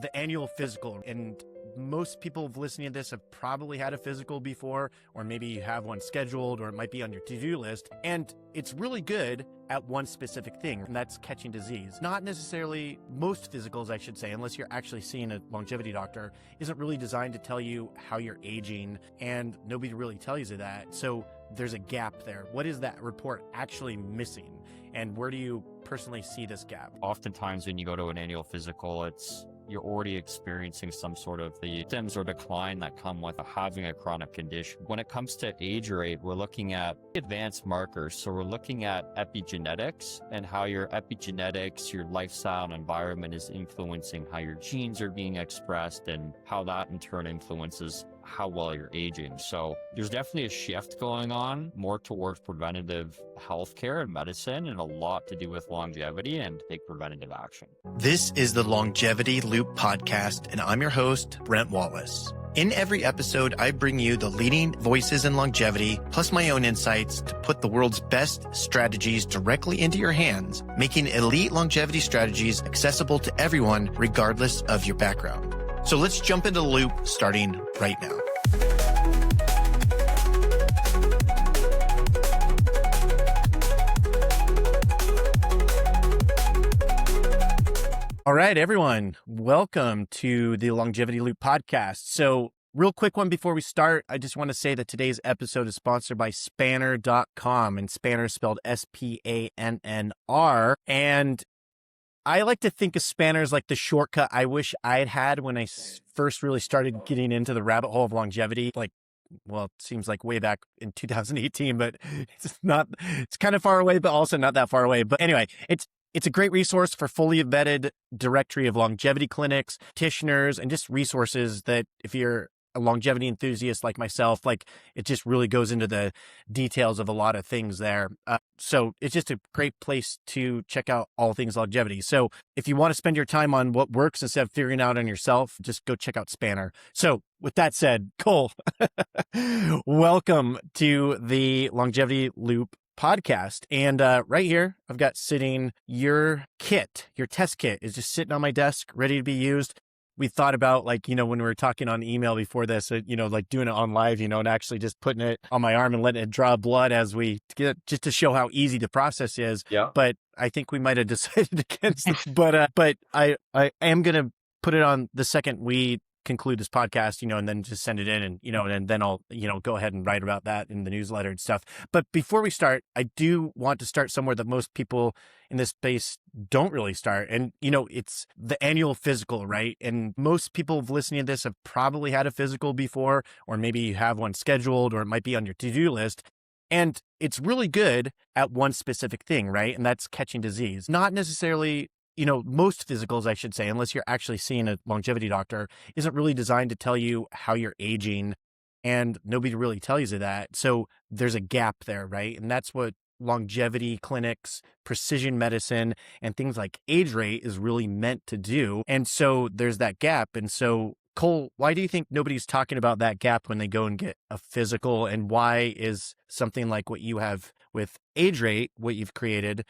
the annual physical, and most people listening to this have probably had a physical before, or maybe you have one scheduled, or it might be on your to-do list. And it's really good at one specific thing, and that's catching disease. Not necessarily most physicals, I should say, unless you're actually seeing a longevity doctor, isn't really designed to tell you how you're aging, and nobody really tells you that. So there's a gap there. What is that report actually missing? And where do you personally see this gap? Oftentimes when you go to an annual physical, you're already experiencing some sort of the symptoms or decline that come with having a chronic condition. When it comes to age rate, we're looking at advanced markers. So we're looking at epigenetics and how your epigenetics, your lifestyle and environment is influencing how your genes are being expressed and how that in turn influences how well you're aging. So there's definitely a shift going on more towards preventative healthcare and medicine, and a lot to do with longevity and take preventative action. This is the Longevity Loop podcast, and I'm your host, Brent Wallace. In every episode, I bring you the leading voices in longevity, plus my own insights to put the world's best strategies directly into your hands, making elite longevity strategies accessible to everyone, regardless of your background. So let's jump into the loop starting right now. All right, everyone, welcome to the Longevity Loop podcast. So real quick one before we start, I just want to say that today's episode is sponsored by Spanner.com, and Spanner is spelled S-P-A-N-N-R. And I like to think of Spanner as like the shortcut I wish I had had when I first really started getting into the rabbit hole of longevity. It seems like way back in 2018, but it's kind of far away, but also not that far away. But anyway, it's a great resource for fully vetted directory of longevity clinics, practitioners, and just resources that if you're a longevity enthusiast like myself, it just really goes into the details of a lot of things there. So it's just a great place to check out all things longevity. So if you want to spend your time on what works instead of figuring out on yourself, just go check out Spanner. So with that said, Cole, welcome to the Longevity Loop podcast. And right here, I've got sitting your kit. Your test kit is just sitting on my desk, ready to be used. We thought about when we were talking on email before this, doing it on live, and actually just putting it on my arm and letting it draw blood as we get, just to show how easy the process is. Yeah. But I think we might have decided against it. But I am going to put it on the second we conclude this podcast, and then just send it in and then I'll, go ahead and write about that in the newsletter and stuff. But before we start, I do want to start somewhere that most people in this space don't really start. And, it's the annual physical, right? And most people listening to this have probably had a physical before, or maybe you have one scheduled, or it might be on your to-do list. And it's really good at one specific thing, right? And that's catching disease. Not necessarily most physicals, I should say, unless you're actually seeing a longevity doctor, isn't really designed to tell you how you're aging, and nobody really tells you that. So there's a gap there, right? And that's what longevity clinics, precision medicine, and things like age rate is really meant to do. And so there's that gap. And so, Cole, why do you think nobody's talking about that gap when they go and get a physical? And why is something like what you have with age rate, what you've created,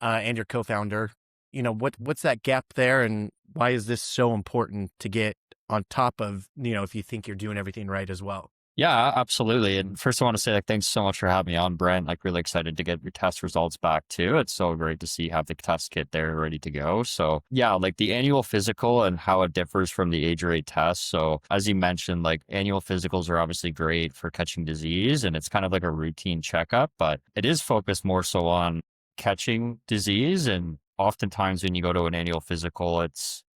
and your co-founder, what's that gap there, and why is this so important to get on top of, if you think you're doing everything right as well? Yeah, absolutely. And first I want to say thanks so much for having me on, Brent. Really excited to get your test results back too. It's so great to see you have the test kit there ready to go. So yeah, the annual physical and how it differs from the age rate test. So as you mentioned, annual physicals are obviously great for catching disease, and it's kind of like a routine checkup, but it is focused more so on catching disease. And oftentimes when you go to an annual physical,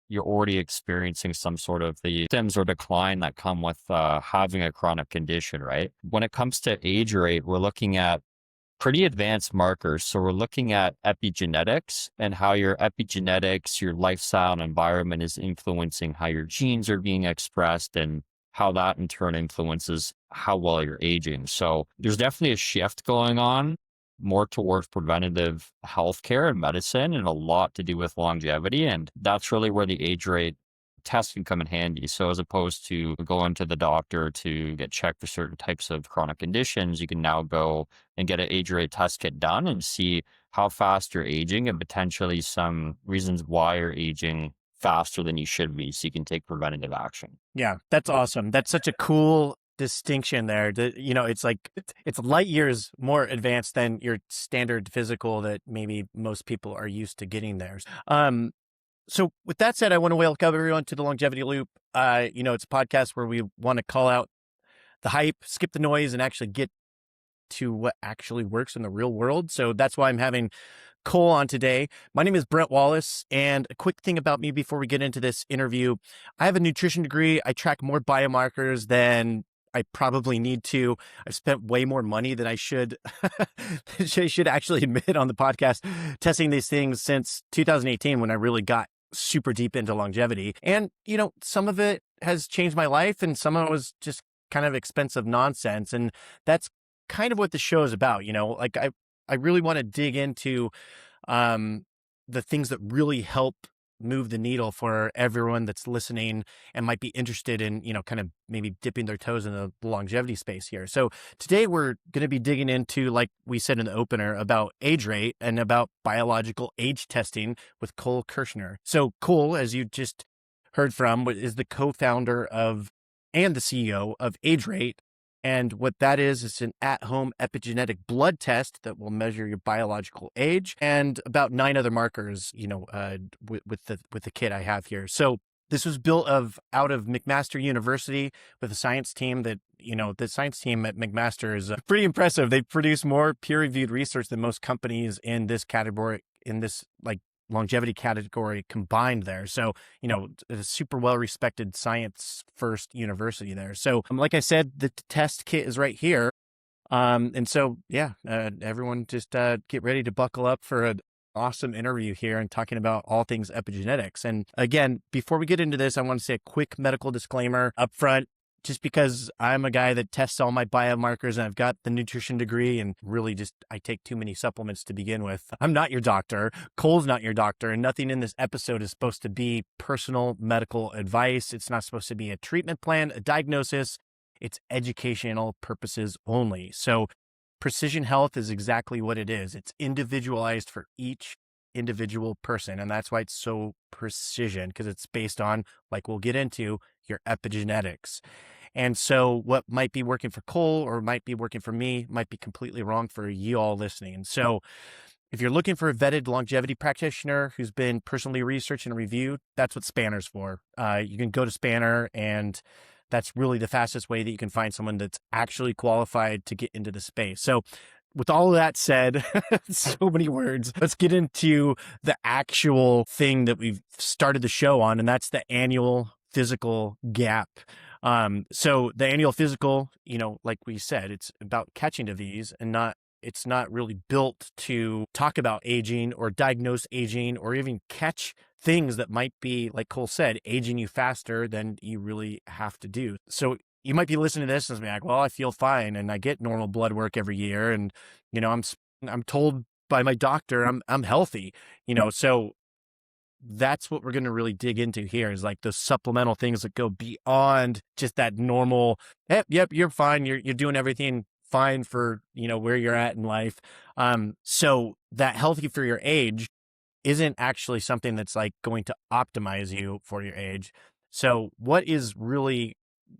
you're already experiencing some sort of the symptoms or decline that come with having a chronic condition, right? When it comes to age rate, we're looking at pretty advanced markers. So we're looking at epigenetics and how your epigenetics, your lifestyle and environment is influencing how your genes are being expressed and how that in turn influences how well you're aging. So there's definitely a shift going on more towards preventative healthcare and medicine, and a lot to do with longevity. And that's really where the age rate test can come in handy. So as opposed to going to the doctor to get checked for certain types of chronic conditions, you can now go and get an age rate test kit done and see how fast you're aging and potentially some reasons why you're aging faster than you should be so you can take preventative action. Yeah, that's awesome. That's such a cool distinction there. It's like it's light years more advanced than your standard physical that maybe most people are used to getting theirs. So with that said, I want to welcome everyone to the Longevity Loop. It's a podcast where we want to call out the hype, skip the noise, and actually get to what actually works in the real world. So that's why I'm having Cole on today. My name is Brent Wallace, and a quick thing about me before we get into this interview. I have a nutrition degree. I track more biomarkers than I probably need to. I've spent way more money than I should should actually admit on the podcast testing these things since 2018 when I really got super deep into longevity. And, some of it has changed my life and some of it was just kind of expensive nonsense. And that's kind of what the show is about. Like I really want to dig into the things that really help move the needle for everyone that's listening and might be interested in, kind of maybe dipping their toes in the longevity space here. So today we're going to be digging into, like we said in the opener, about age rate and about biological age testing with Cole Kirschner. So Cole, as you just heard from, is the co-founder of and the CEO of Age Rate. And what that is an at-home epigenetic blood test that will measure your biological age and about 9 other markers, with the kit I have here. So this was built out of McMaster University with a science team that, the science team at McMaster is pretty impressive. They produce more peer-reviewed research than most companies in this category, in this longevity category combined there. So, a super well-respected science first university there. So, like I said, the test kit is right here. And so, everyone just get ready to buckle up for an awesome interview here and talking about all things epigenetics. And again, before we get into this, I want to say a quick medical disclaimer up front. Just because I'm a guy that tests all my biomarkers and I've got the nutrition degree and really I take too many supplements to begin with. I'm not your doctor. Cole's not your doctor. And nothing in this episode is supposed to be personal medical advice. It's not supposed to be a treatment plan, a diagnosis. It's educational purposes only. So precision health is exactly what it is. It's individualized for each individual person. And that's why it's so precision, because it's based on, like we'll get into, your epigenetics. And so what might be working for Cole or might be working for me might be completely wrong for you all listening. So if you're looking for a vetted longevity practitioner who's been personally researched and reviewed, that's what Spanner's for. You can go to Spanner, and that's really the fastest way that you can find someone that's actually qualified to get into the space. So with all of that said, so many words, let's get into the actual thing that we've started the show on, and that's the annual physical gap. So the annual physical, like we said, it's about catching disease and it's not really built to talk about aging or diagnose aging or even catch things that might be, like Cole said, aging you faster than you really have to do. So you might be listening to this and be like, well, I feel fine and I get normal blood work every year. And, I'm told by my doctor, I'm healthy, so that's what we're going to really dig into here is like those supplemental things that go beyond just that normal, yep, you're fine. You're doing everything fine for, where you're at in life. So that healthy for your age isn't actually something that's like going to optimize you for your age. So what is really,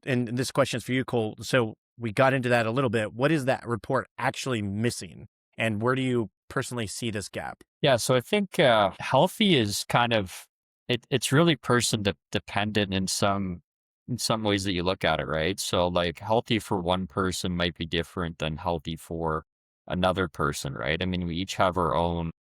and this question is for you, Cole. So we got into that a little bit. What is that report actually missing? And where do you personally see this gap? Yeah, so I think healthy is kind of it's really person dependent in some ways that you look at it, right? So like healthy for one person might be different than healthy for another person, right? I mean, we each have our own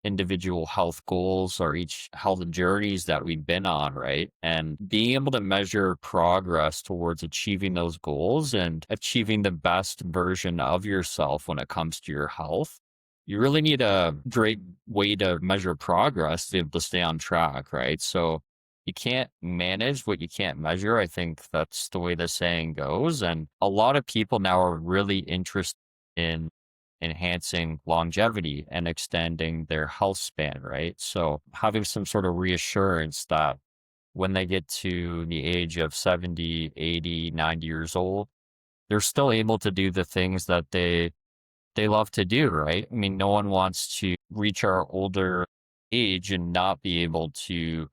individual health goals or each health journeys that we've been on, right? And being able to measure progress towards achieving those goals and achieving the best version of yourself when it comes to your health, you really need a great way to measure progress to be able to stay on track, right? So you can't manage what you can't measure. I think that's the way the saying goes. And a lot of people now are really interested in enhancing longevity and extending their health span, right? So having some sort of reassurance that when they get to the age of 70, 80, 90 years old, they're still able to do the things that they love to do, right? I mean, no one wants to reach our older age and not be able to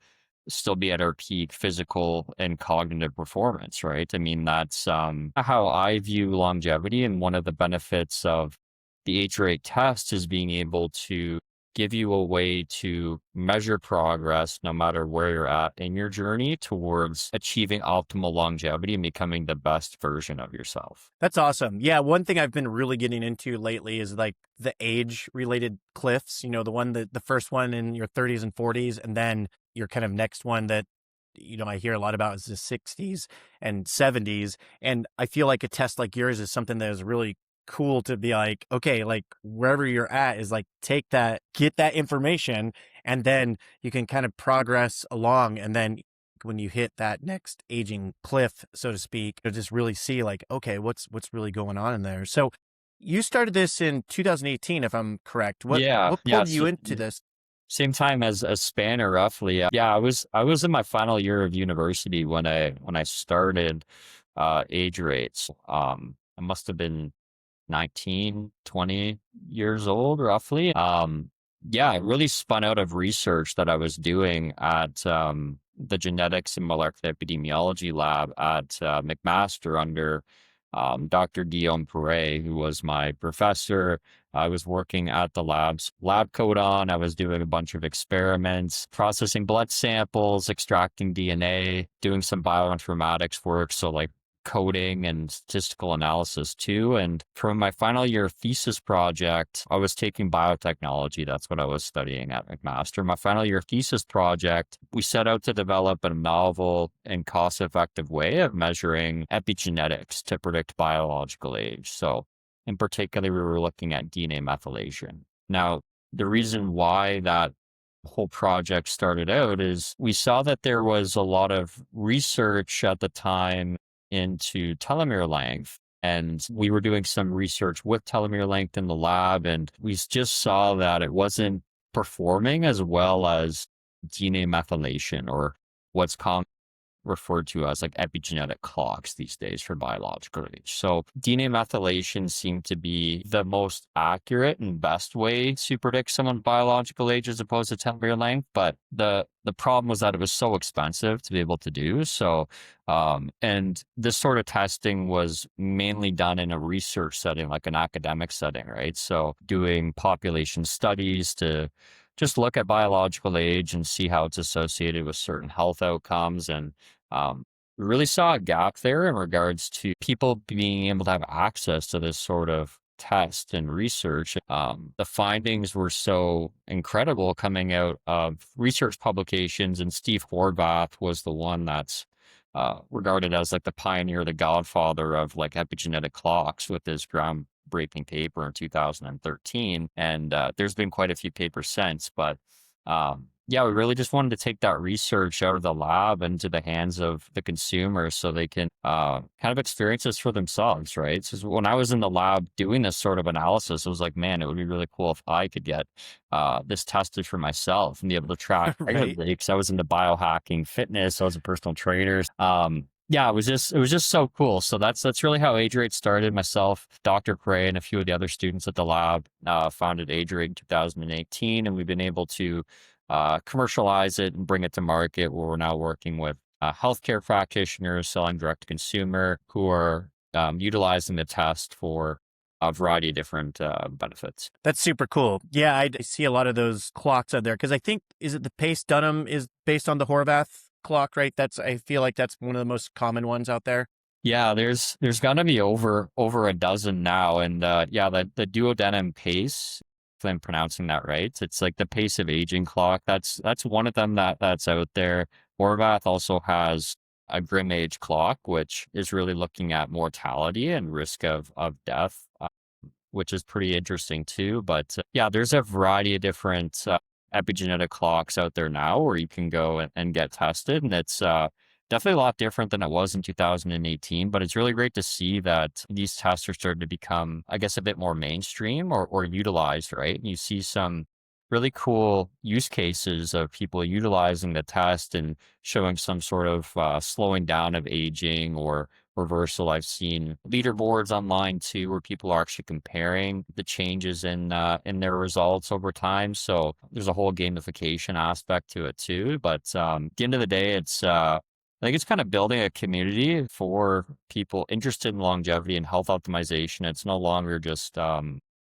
still be at our peak physical and cognitive performance, right? I mean, that's how I view longevity. And one of the benefits of the age rate test is being able to give you a way to measure progress no matter where you're at in your journey towards achieving optimal longevity and becoming the best version of yourself. That's awesome. Yeah, one thing I've been really getting into lately is like the age related cliffs, the one that the first one in your 30s and 40s, and then your kind of next one that I hear a lot about is the 60s and 70s. And I feel like a test like yours is something that is really cool to be like, okay, like wherever you're at is like take that, get that information, and then you can kind of progress along. And then when you hit that next aging cliff, so to speak, you'll just really see like, okay, what's really going on in there. So you started this in 2018, if I'm correct. What Yeah, what yeah. pulled you into this? Same time as Spanner, roughly. Yeah, I was in my final year of university when I started age rates. I must have been 19, 20 years old, roughly. Yeah, it really spun out of research that I was doing at the genetics and molecular epidemiology lab at McMaster under Dr. Guillaume Perret, who was my professor. I was working at the lab coat on. I was doing a bunch of experiments, processing blood samples, extracting DNA, doing some bioinformatics work. So like coding and statistical analysis too. And from my final year thesis project, I was taking biotechnology. That's what I was studying at McMaster. My final year thesis project, we set out to develop a novel and cost-effective way of measuring epigenetics to predict biological age. So in particular, we were looking at DNA methylation. Now, the reason why that whole project started out is we saw that there was a lot of research at the time into telomere length. And we were doing some research with telomere length in the lab, and we just saw that it wasn't performing as well as DNA methylation, or what's referred to as like epigenetic clocks these days for biological age. So DNA methylation seemed to be the most accurate and best way to predict someone's biological age as opposed to telomere length. But the problem was that it was so expensive to be able to do. So and this sort of testing was mainly done in a research setting, like an academic setting, right? So doing population studies to just look at biological age and see how it's associated with certain health outcomes. And we really saw a gap there in regards to people being able to have access to this sort of test and research. The findings were so incredible coming out of research publications, and Steve Horvath was the one that's regarded as like the pioneer, the godfather of like epigenetic clocks with his groundbreaking paper in 2013. And there's been quite a few papers since, but yeah, we really just wanted to take that research out of the lab into the hands of the consumer so they can kind of experience this for themselves, right? So when I was in the lab doing this sort of analysis, it was like, man, it would be really cool if I could get this tested for myself and be able to track Right. regularly, because I was into biohacking fitness. I was a personal trainer. Yeah, it was just so cool. So that's really how Age Rate started. Myself, Dr. Cray, and a few of the other students at the lab founded Age Rate in 2018, and we've been able to commercialize it and bring it to market, where we're now working with healthcare practitioners selling direct to consumer who are utilizing the test for a variety of different benefits. That's super cool. Yeah, I see a lot of those clocks out there because I think, is it the Pace Dunham is based on the Horvath clock, right? I feel like that's one of the most common ones out there. Yeah, there's gonna be over a dozen now, and yeah, the duodenum pace, if I'm pronouncing that right, it's like the pace of aging clock. That's one of them that's out there. Horvath also has a grim age clock, which is really looking at mortality and risk of death, which is pretty interesting too. But yeah, there's a variety of different epigenetic clocks out there now where you can go and get tested, and it's definitely a lot different than it was in 2018, but it's really great to see that these tests are starting to become, I guess, a bit more mainstream or utilized, right? And you see some really cool use cases of people utilizing the test and showing some sort of slowing down of aging or reversal. I've seen leaderboards online too, where people are actually comparing the changes in their results over time. So there's a whole gamification aspect to it too. But at the end of the day, I think it's kind of building a community for people interested in longevity and health optimization. It's no longer just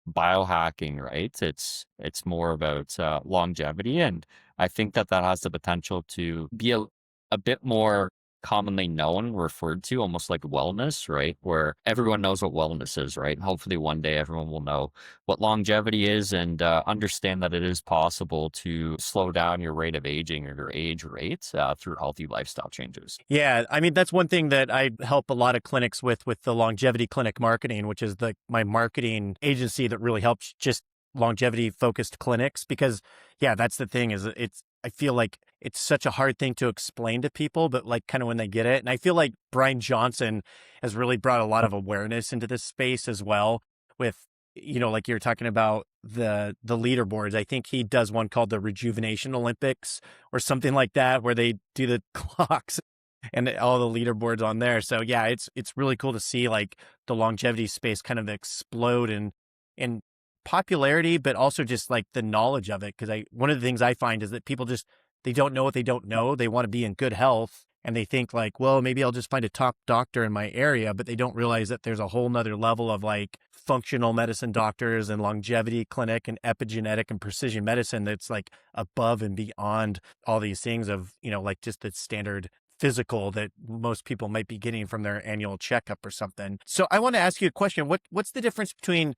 biohacking, right? It's more about longevity, and I think that has the potential to be a bit more commonly known, referred to almost like wellness, right? Where everyone knows what wellness is, right? And hopefully one day everyone will know what longevity is and understand that it is possible to slow down your rate of aging or your age rate through healthy lifestyle changes. Yeah, I mean, that's one thing that I help a lot of clinics with the longevity clinic marketing, which is my marketing agency that really helps just longevity focused clinics. Because yeah, that's the thing is I feel like it's such a hard thing to explain to people, but like kind of when they get it. And I feel like Brian Johnson has really brought a lot of awareness into this space as well with, like you're talking about the leaderboards. I think he does one called the Rejuvenation Olympics or something like that, where they do the clocks and all the leaderboards on there. So yeah, it's really cool to see like the longevity space kind of explode in popularity, but also just like the knowledge of it. Because one of the things I find is that people they don't know what they don't know. They want to be in good health, and they think like, well, maybe I'll just find a top doctor in my area, but they don't realize that there's a whole nother level of like functional medicine doctors and longevity clinic and epigenetic and precision medicine that's like above and beyond all these things of, like just the standard physical that most people might be getting from their annual checkup or something. So I want to ask you a question. What's the difference between,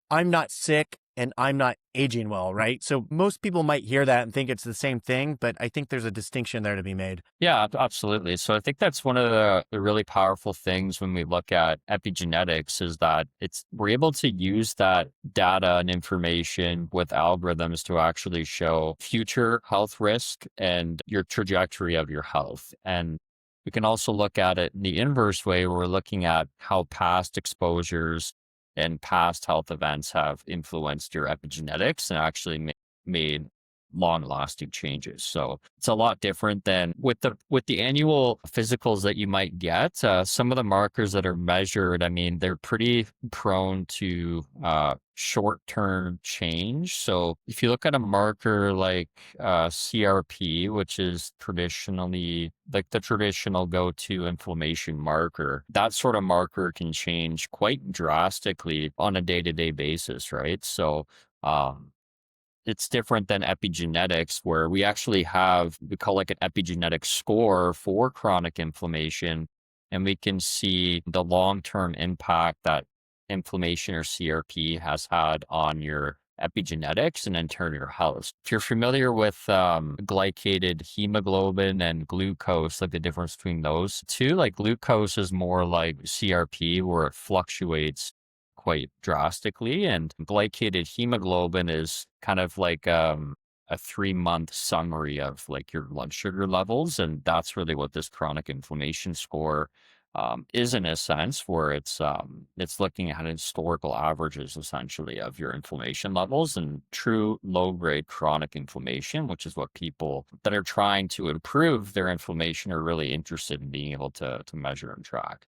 I'm not sick and I'm not aging well, right? So most people might hear that and think it's the same thing, but I think there's a distinction there to be made. Yeah, absolutely. So I think that's one of the really powerful things when we look at epigenetics is that we're able to use that data and information with algorithms to actually show future health risk and your trajectory of your health. And we can also look at it in the inverse way, where we're looking at how past exposures and past health events have influenced your epigenetics and actually made long-lasting changes. So it's a lot different than with the annual physicals that you might get. Some of the markers that are measured, I mean, they're pretty prone to short-term change. So if you look at a marker like CRP, which is traditionally like the traditional go-to inflammation marker, that sort of marker can change quite drastically on a day-to-day basis, right? So it's different than epigenetics, where we actually we call like an epigenetic score for chronic inflammation, and we can see the long-term impact that inflammation or CRP has had on your epigenetics and in turn your health. If you're familiar with glycated hemoglobin and glucose, like the difference between those two, like glucose is more like CRP where it fluctuates quite drastically, and glycated hemoglobin is kind of like a 3-month summary of like your blood sugar levels, and that's really what this chronic inflammation score is in a sense, where it's looking at historical averages essentially of your inflammation levels and true low grade chronic inflammation, which is what people that are trying to improve their inflammation are really interested in being able to measure and track.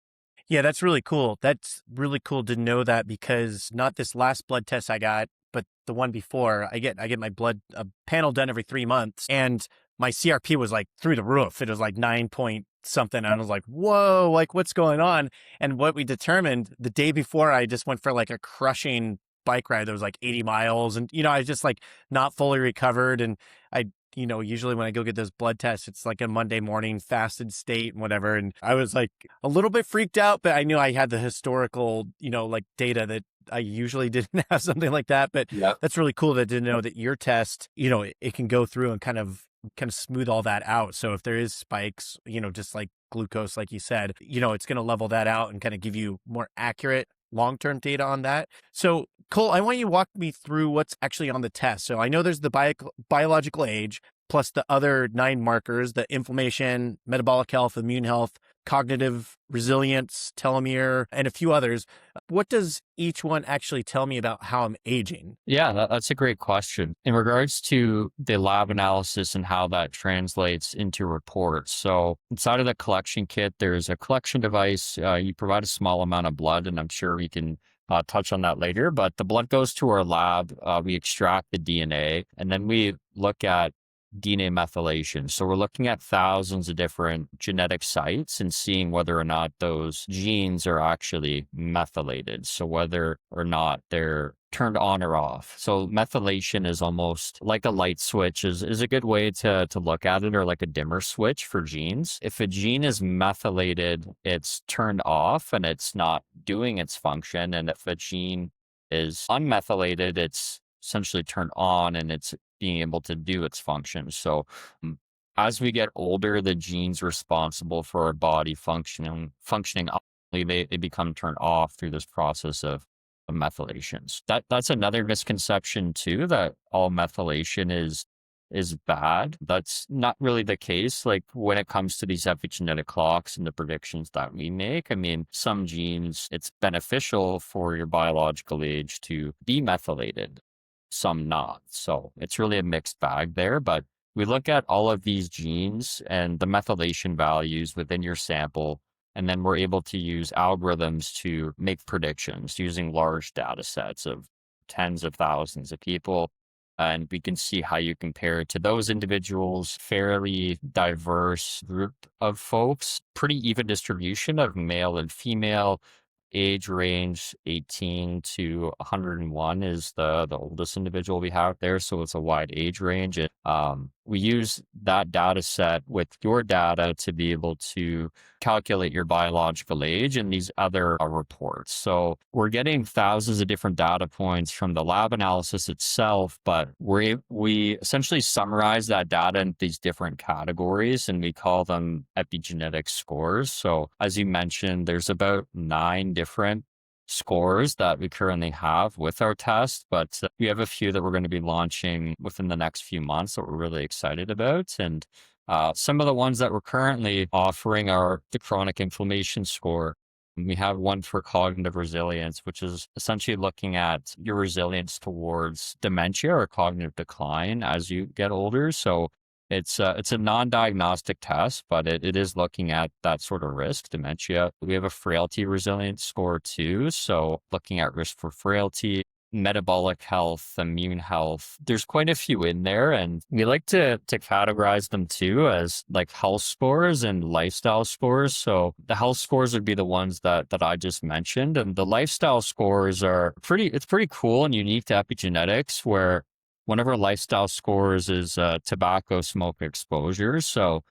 Yeah, that's really cool. That's really cool to know that, because not this last blood test I got, but the one before, I get my blood panel done every 3 months, and my CRP was like through the roof. It was like 9 point something. And I was like, whoa, like what's going on? And what we determined the day before, I just went for like a crushing bike ride that was like 80 miles. And, I was just like not fully recovered. And I, usually when I go get those blood tests, it's like a Monday morning fasted state and whatever. And I was like a little bit freaked out, but I knew I had the historical, like data that I usually didn't have something like that. But Yep. that's really cool to know that your test, it can go through and kind of smooth all that out. So if there is spikes, just like glucose, like you said, it's going to level that out and kind of give you more accurate long-term data on that. So Cole, I want you to walk me through what's actually on the test. So I know there's the biological age plus the other 9 markers, the inflammation, metabolic health, immune health, cognitive resilience, telomere, and a few others. What does each one actually tell me about how I'm aging? Yeah, that's a great question. In regards to the lab analysis and how that translates into reports. So inside of the collection kit, there's a collection device. You provide a small amount of blood, and I'm sure we can touch on that later. But the blood goes to our lab. We extract the DNA, and then we look at DNA methylation. So we're looking at thousands of different genetic sites and seeing whether or not those genes are actually methylated. So whether or not they're turned on or off. So methylation is almost like a light switch is a good way to look at it, or like a dimmer switch for genes. If a gene is methylated, it's turned off and it's not doing its function. And if a gene is unmethylated, it's essentially turned on and it's being able to do its function. So as we get older, the genes responsible for our body functioning optimally, they become turned off through this process of methylations. That's another misconception too, that all methylation is bad. That's not really the case. Like when it comes to these epigenetic clocks and the predictions that we make, I mean, some genes, it's beneficial for your biological age to be methylated, some not. So it's really a mixed bag there, but we look at all of these genes and the methylation values within your sample, and then we're able to use algorithms to make predictions using large data sets of tens of thousands of people. And we can see how you compare it to those individuals, fairly diverse group of folks, pretty even distribution of male and female. Age range 18 to 101 is the oldest individual we have there. So it's a wide age range. And we use that data set with your data to be able to calculate your biological age and these other reports. So we're getting thousands of different data points from the lab analysis itself, but we essentially summarize that data in these different categories, and we call them epigenetic scores. So as you mentioned, there's about 9 different scores that we currently have with our test, but we have a few that we're going to be launching within the next few months that we're really excited about. And some of the ones that we're currently offering are the chronic inflammation score. We have one for cognitive resilience, which is essentially looking at your resilience towards dementia or cognitive decline as you get older. So it's a non-diagnostic test, but it is looking at that sort of risk, dementia. We have a frailty resilience score too. So looking at risk for frailty, metabolic health, immune health. There's quite a few in there, and we like to categorize them too as like health scores and lifestyle scores. So the health scores would be the ones that I just mentioned, and the lifestyle scores are pretty cool and unique to epigenetics, where one of our lifestyle scores is tobacco smoke exposure. So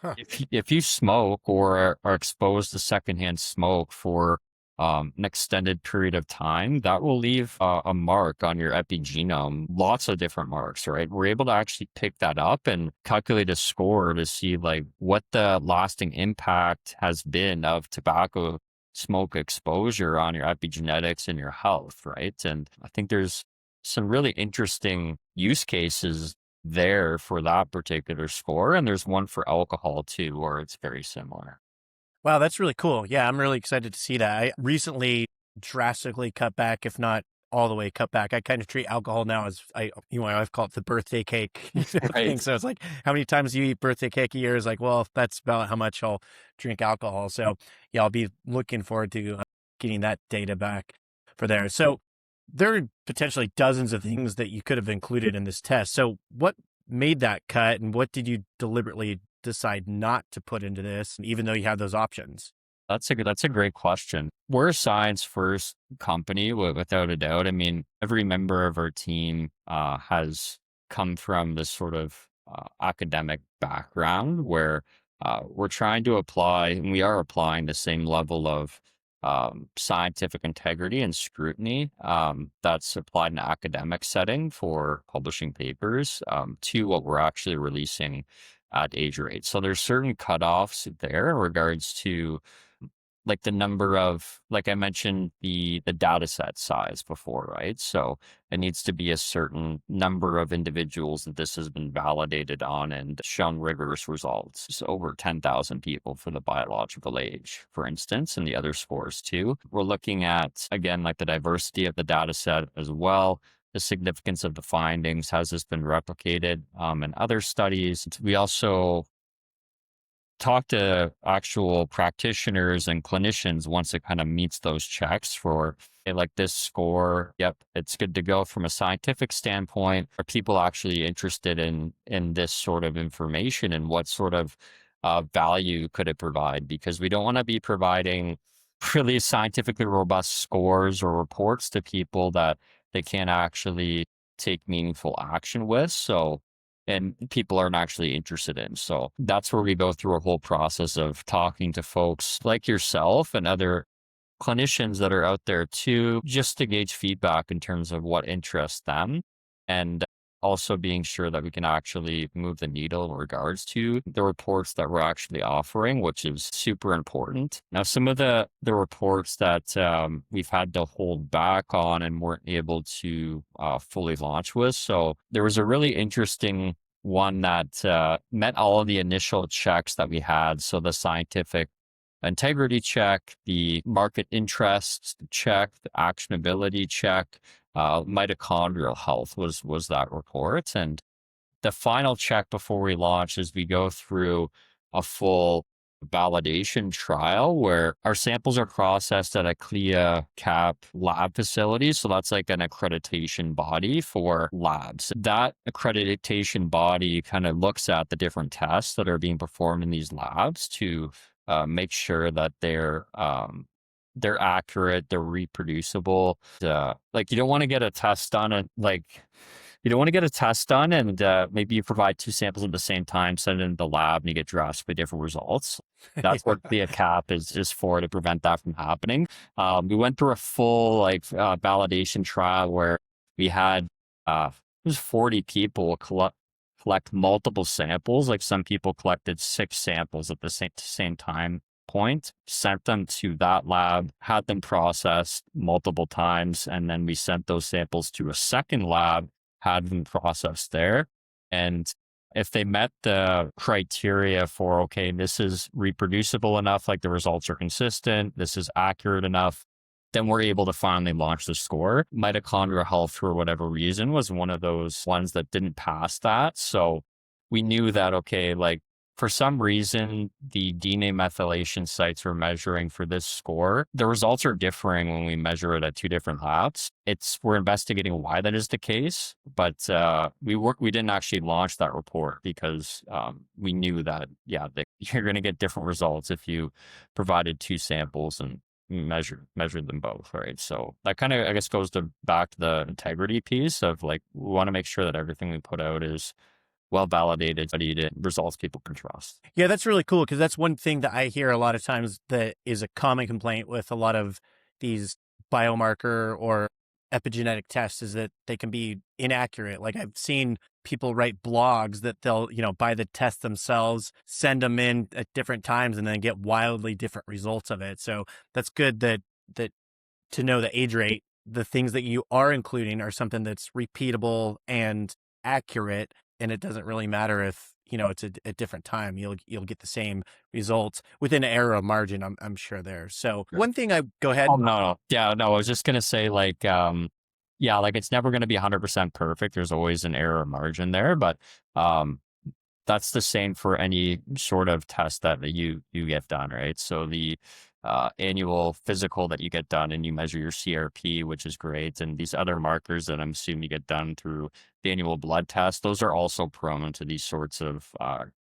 if you smoke or are exposed to secondhand smoke for an extended period of time, that will leave a mark on your epigenome, lots of different marks, right? We're able to actually pick that up and calculate a score to see like what the lasting impact has been of tobacco smoke exposure on your epigenetics and your health, right? And I think there's some really interesting use cases there for that particular score. And there's one for alcohol too, where it's very similar. Wow, that's really cool. Yeah, I'm really excited to see that. I recently drastically cut back, if not all the way cut back. I kind of treat alcohol now as I've called it the birthday cake thing. Right. So it's like, how many times do you eat birthday cake a year? Is like, well, that's about how much I'll drink alcohol. So yeah, I'll be looking forward to getting that data back for there. So there are potentially dozens of things that you could have included in this test. So what made that cut, and what did you deliberately decide not to put into this, even though you have those options? That's a great question. We're a science first company without a doubt. I mean, every member of our team has come from this sort of academic background where we're trying to apply, and we are applying the same level of scientific integrity and scrutiny that's applied in an academic setting for publishing papers to what we're actually releasing at age rate. So there's certain cutoffs there in regards to like the number of, like I mentioned, the data set size before, right? So it needs to be a certain number of individuals that this has been validated on and shown rigorous results. So over 10,000 people for the biological age, for instance, and the other scores too. We're looking at, again, like the diversity of the data set as well, the significance of the findings. Has this been replicated in other studies? We also talk to actual practitioners and clinicians once it kind of meets those checks for, hey, like this score, yep, it's good to go from a scientific standpoint. Are people actually interested in this sort of information, and what sort of value could it provide? Because we don't want to be providing really scientifically robust scores or reports to people that they can't actually take meaningful action with. So, and people aren't actually interested in. So that's where we go through a whole process of talking to folks like yourself and other clinicians that are out there too, just to gauge feedback in terms of what interests them, and also being sure that we can actually move the needle in regards to the reports that we're actually offering, which is super important. Now, some of the reports that we've had to hold back on and weren't able to fully launch with. So there was a really interesting one that met all of the initial checks that we had. So the scientific integrity check, the market interest check, the actionability check, mitochondrial health was that report. And the final check before we launch is we go through a full validation trial where our samples are processed at a CLIA CAP lab facility. So that's like an accreditation body for labs. That accreditation body kind of looks at the different tests that are being performed in these labs to make sure that they're accurate, they're reproducible. Like you don't want to get a test done and you don't want to get a test done and maybe you provide two samples at the same time, send it into the lab, and you get drastically different results. That's what the CAP is for, to prevent that from happening. We went through a full validation trial where we had it was 40 people collect multiple samples. Like some people collected 6 samples at the same time point, sent them to that lab, had them processed multiple times, and then we sent those samples to a second lab, had them processed there. And if they met the criteria for, okay, this is reproducible enough, like the results are consistent, this is accurate enough, then we're able to finally launch the score. Mitochondrial health, for whatever reason, was one of those ones that didn't pass that. So we knew that, okay, like for some reason, the DNA methylation sites we're measuring for this score, the results are differing when we measure it at 2 different labs. We're investigating why that is the case, but we didn't actually launch that report because we knew that, that you're going to get different results if you provided 2 samples and measured them both, right? So that kind of, I guess, goes back to the integrity piece of like, we want to make sure that everything we put out is well validated, studied, results people can trust. Yeah, that's really cool, because that's one thing that I hear a lot of times that is a common complaint with a lot of these biomarker or epigenetic tests, is that they can be inaccurate. Like I've seen people write blogs that they'll, buy the test themselves, send them in at different times, and then get wildly different results of it. So that's good that to know the age rate, the things that you are including are something that's repeatable and accurate. And it doesn't really matter if, it's a different time, you'll get the same results within an error of margin, I'm sure there. So one thing go ahead. Oh, no. Yeah, no, I was just going to say like it's never going to be 100% perfect. There's always an error margin there, but that's the same for any sort of test that you get done, right? So the annual physical that you get done and you measure your CRP, which is great. And these other markers that I'm assuming you get done through the annual blood test, those are also prone to these sorts of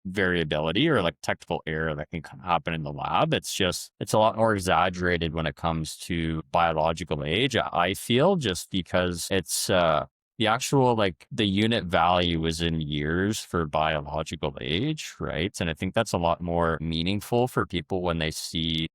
variability or like technical error that can happen in the lab. It's a lot more exaggerated when it comes to biological age, I feel, just because it's the actual, like the unit value is in years for biological age, right? And I think that's a lot more meaningful for people when they see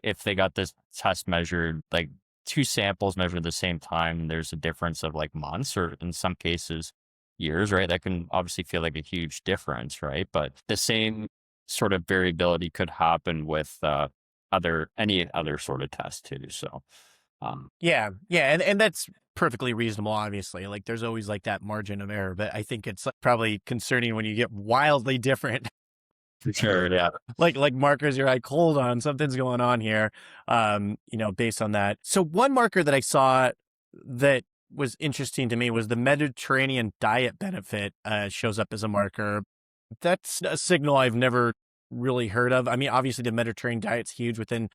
if they got this test measured, like 2 samples measured at the same time, there's a difference of like months or in some cases years, right? That can obviously feel like a huge difference, right? But the same sort of variability could happen with any other sort of test too. So, Yeah, yeah, and that's perfectly reasonable. Obviously, like there's always like that margin of error, but I think it's like, probably concerning when you get wildly different, for sure, yeah. like markers. You're like, hold on, something's going on here. Based on that. So one marker that I saw that was interesting to me was the Mediterranean diet benefit shows up as a marker. That's a signal I've never really heard of. I mean, obviously the Mediterranean diet's huge within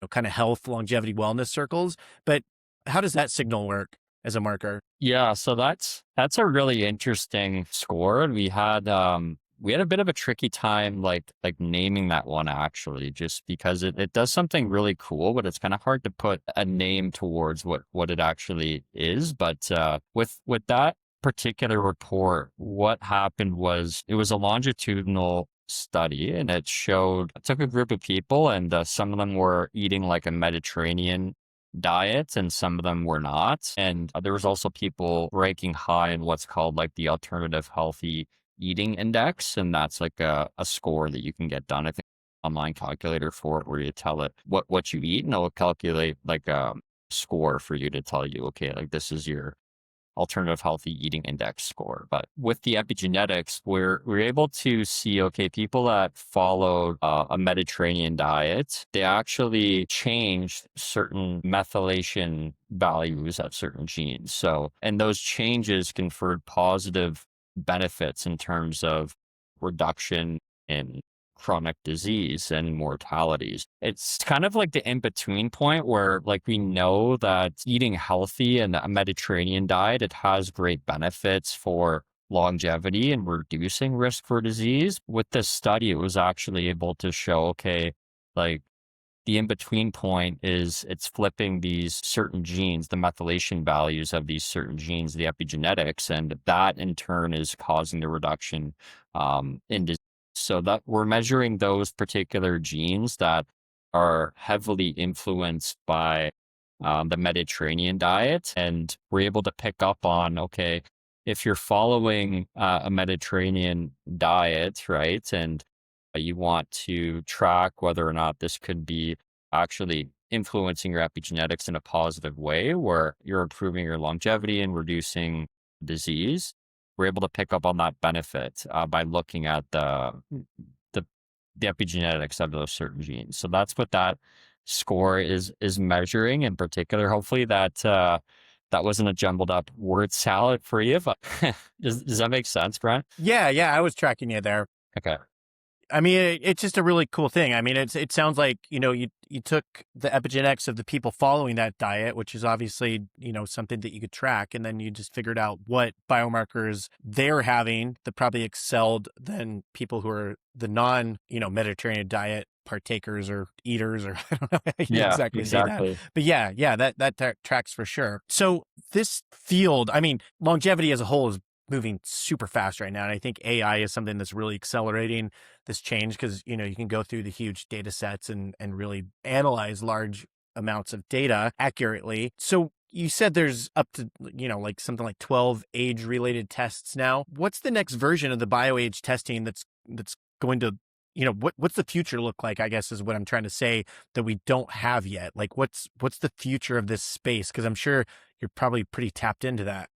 kind of health, longevity, wellness circles, but how does that signal work as a marker? Yeah, so that's a really interesting score. And we had a bit of a tricky time like naming that one actually, just because it does something really cool, but it's kind of hard to put a name towards what it actually is. But with that particular report, what happened was it was a longitudinal study, and it took a group of people, and some of them were eating like a Mediterranean diet and some of them were not. And there was also people ranking high in what's called like the alternative healthy eating index. And that's like a score that you can get done. I think online calculator for it where you tell it what you eat and it'll calculate like a score for you to tell you, okay, like this is your alternative healthy eating index score. But with the epigenetics, we're able to see, okay, people that followed a Mediterranean diet, they actually changed certain methylation values of certain genes. So, and those changes conferred positive benefits in terms of reduction in chronic disease and mortalities. It's kind of like the in-between point where like we know that eating healthy and a Mediterranean diet, it has great benefits for longevity and reducing risk for disease. With this study, it was actually able to show, okay, like the in-between point is it's flipping these certain genes, the methylation values of these certain genes, the epigenetics, and that in turn is causing the reduction in disease. So that we're measuring those particular genes that are heavily influenced by the Mediterranean diet, and we're able to pick up on, okay, if you're following a Mediterranean diet, right, and you want to track whether or not this could be actually influencing your epigenetics in a positive way where you're improving your longevity and reducing disease, we're able to pick up on that benefit by looking at the the epigenetics of those certain genes. So that's what that score is measuring in particular. Hopefully that wasn't a jumbled up word salad for you, but does that make sense, Brent? Yeah, I was tracking you there. Okay. I mean, it's just a really cool thing. I mean, it sounds like, you took the epigenetics of the people following that diet, which is obviously, something that you could track. And then you just figured out what biomarkers they're having that probably excelled than people who are the Mediterranean diet partakers or eaters, or I don't know how you Yeah, exactly say that. exactly. But yeah, that tracks for sure. So this field, I mean, longevity as a whole is moving super fast right now. And I think AI is something that's really accelerating this change because, you can go through the huge data sets and really analyze large amounts of data accurately. So you said there's up to, like something like 12 age related tests now. What's the next version of the bioage testing that's going to, what's the future look like, I guess is what I'm trying to say, that we don't have yet? Like what's the future of this space? Because I'm sure you're probably pretty tapped into that.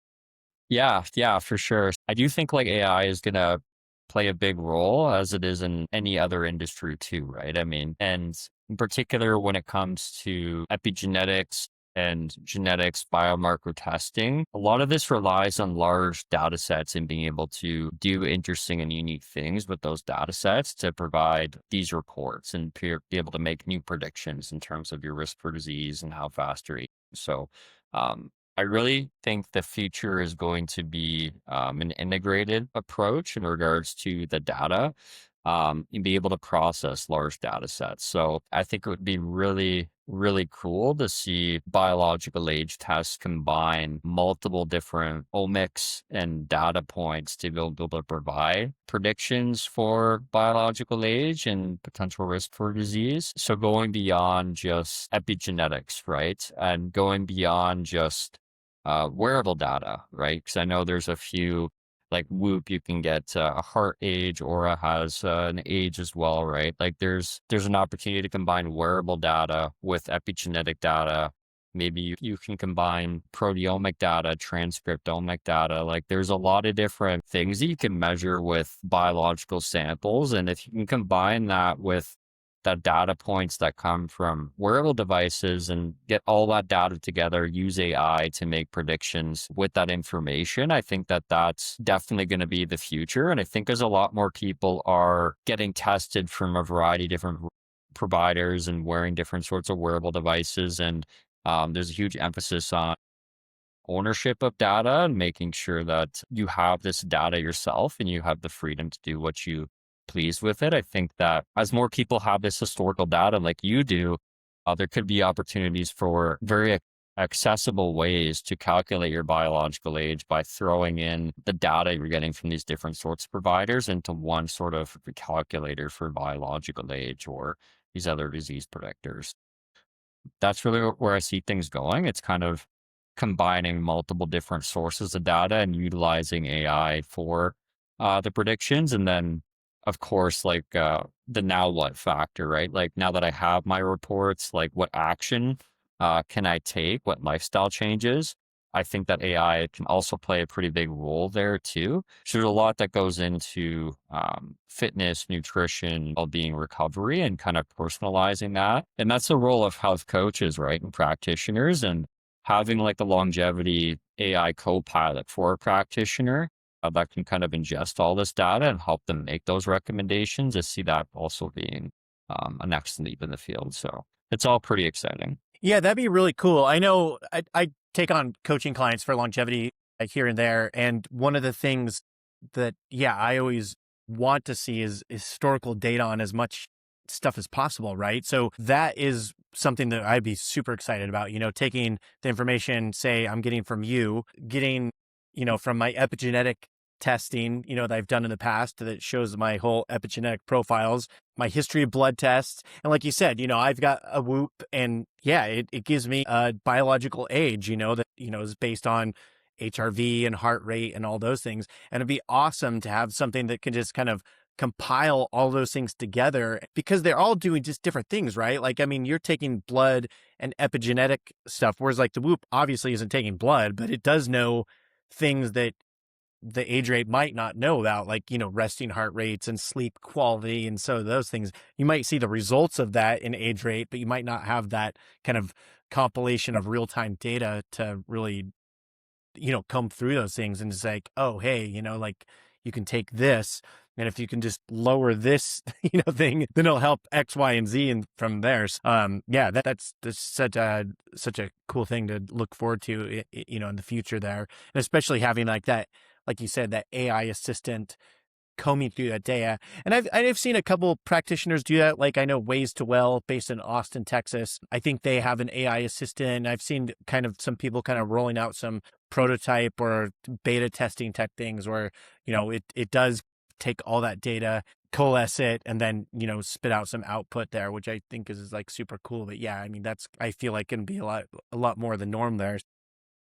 Yeah, for sure. I do think like AI is going to play a big role as it is in any other industry too, right? I mean, and in particular, when it comes to epigenetics and genetics biomarker testing, a lot of this relies on large data sets and being able to do interesting and unique things with those data sets to provide these reports and be able to make new predictions in terms of your risk for disease and how fast you're aging. So, I really think the future is going to be an integrated approach in regards to the data and be able to process large data sets. So I think it would be really, really cool to see biological age tests combine multiple different omics and data points to be able to provide predictions for biological age and potential risk for disease. So going beyond just epigenetics, right? And going beyond just wearable data, right? Because I know there's a few like Whoop, you can get a heart age. Aura has an age as well, right? Like there's an opportunity to combine wearable data with epigenetic data. Maybe you can combine proteomic data, transcriptomic data. Like there's a lot of different things that you can measure with biological samples. And if you can combine that with the data points that come from wearable devices and get all that data together, use AI to make predictions with that information, I think that that's definitely going to be the future. And I think as a lot more people are getting tested from a variety of different providers and wearing different sorts of wearable devices, and there's a huge emphasis on ownership of data and making sure that you have this data yourself and you have the freedom to do what you please with it. I think that as more people have this historical data like you do, there could be opportunities for very accessible ways to calculate your biological age by throwing in the data you're getting from these different sorts of providers into one sort of calculator for biological age or these other disease predictors. That's really where I see things going. It's kind of combining multiple different sources of data and utilizing AI for the predictions. And then, of course, like the now what factor, right? Like now that I have my reports, like what action can I take? What lifestyle changes? I think that AI can also play a pretty big role there too. So there's a lot that goes into fitness, nutrition, well-being, recovery, and kind of personalizing that. And that's the role of health coaches, right, and practitioners. And having like a longevity AI co-pilot for a practitioner that can kind of ingest all this data and help them make those recommendations. I see that also being a next leap in the field. So it's all pretty exciting. Yeah, that'd be really cool. I know I take on coaching clients for longevity here and there. And one of the things that, yeah, I always want to see is historical data on as much stuff as possible, right? So that is something that I'd be super excited about, taking the information, say, I'm getting from you, getting, from my epigenetic testing, that I've done in the past that shows my whole epigenetic profiles, my history of blood tests. And like you said, I've got a Whoop and yeah, it gives me a biological age, that, is based on HRV and heart rate and all those things. And it'd be awesome to have something that can just kind of compile all those things together because they're all doing just different things, right? Like, I mean, you're taking blood and epigenetic stuff, whereas like the Whoop obviously isn't taking blood, but it does know things that the age rate might not know about, like, resting heart rates and sleep quality. And so those things, you might see the results of that in age rate, but you might not have that kind of compilation of real-time data to really, come through those things. And it's like, oh, hey, like you can take this, and if you can just lower this, thing, then it'll help X, Y, and Z. And from there, yeah, that's such a cool thing to look forward to, in the future there, and especially having like that, like you said, that AI assistant combing through that data. And I've seen a couple practitioners do that. Like I know Ways to Well, based in Austin, Texas. I think they have an AI assistant. I've seen kind of some people kind of rolling out some prototype or beta testing type things where, it does take all that data, coalesce it, and then, spit out some output there, which I think is like super cool. But yeah, I mean, I feel like can be a lot more the norm there.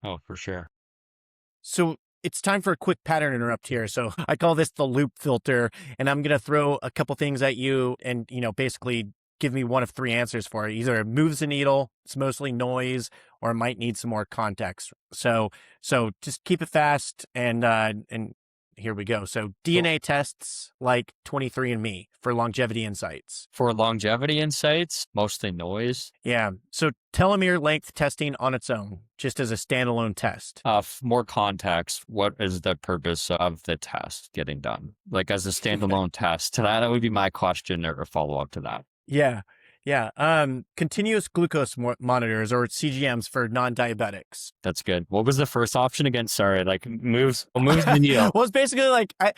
Oh, for sure. So it's time for a quick pattern interrupt here. So I call this the loop filter, and I'm going to throw a couple things at you and, basically give me one of three answers for it. Either it moves the needle, it's mostly noise, or it might need some more context. So just keep it fast and here we go. So DNA tests like 23andMe for longevity insights. For longevity insights, mostly noise. Yeah. So telomere length testing on its own, just as a standalone test. More context. What is the purpose of the test getting done? Like as a standalone test. That would be my question or a follow up to that. Yeah. Yeah. Continuous glucose monitors or CGMs for non-diabetics. That's good. What was the first option again? Sorry, like moves the needle. Well, it's basically like, I